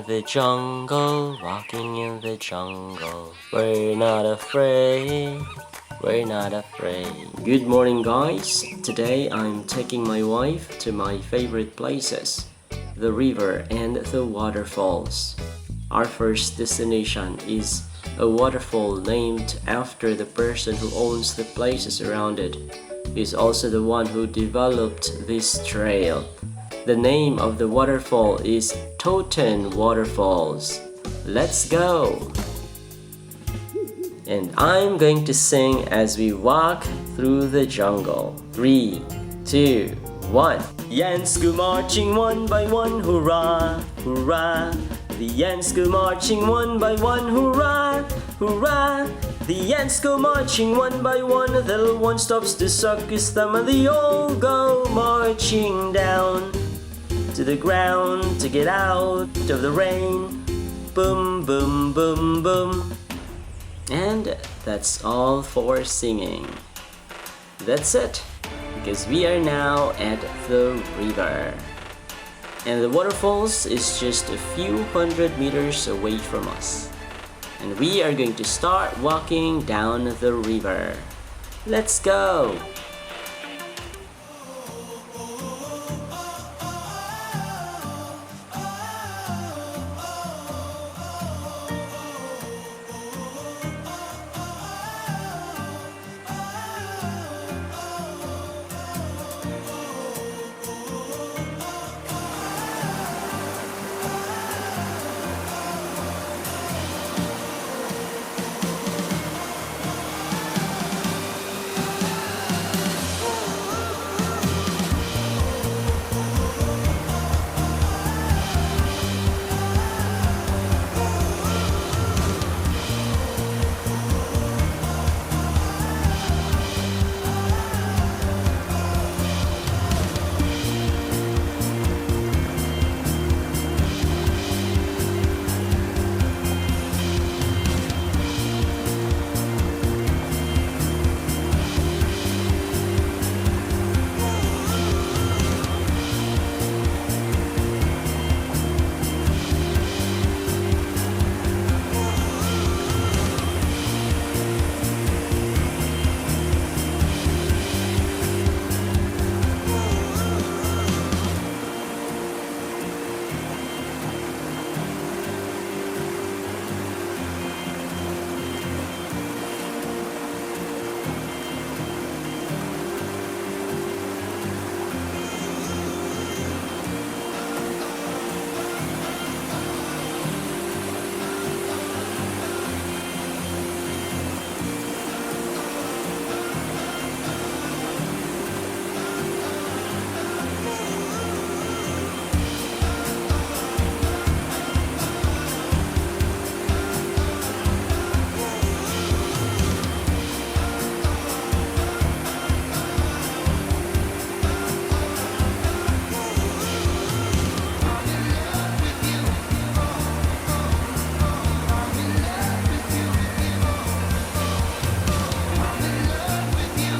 in the jungle, walking in the jungle. We're not afraid, we're not afraid. Good morning, guys. Today I'm taking my wife to my favorite places, the river and the waterfalls. Our first destination is a waterfall named after the person who owns the places around it. He's also the one who developed this trail. The name of the waterfall is Totyn Waterfalls. Let's go! And I'm going to sing as we walk through the jungle. 3, 2, 1. The ants go marching one by one, hurrah, hurrah. The ants go marching one by one, hurrah, hurrah. The ants go marching one by one, the little one stops to suck his thumb, and they all go marching down to the ground to get out of the rain. Boom, boom, boom, boom. And that's all for singing. That's it, because we are now at the river. And the waterfalls is just a few hundred meters away from us. And we are going to start walking down the river. Let's go!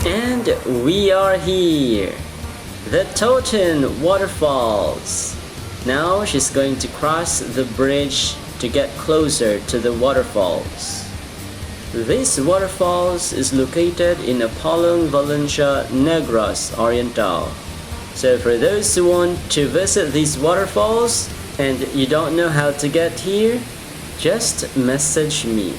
And we are here, the Totyn Waterfalls. Now she's going to cross the bridge to get closer to the waterfalls. This waterfalls is located in Apolong, Valencia, Negros Oriental. So for those who want to visit these waterfalls and you don't know how to get here, just message me.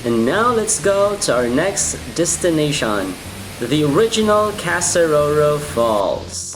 And now let's go to our next destination, the original Casaroro Falls.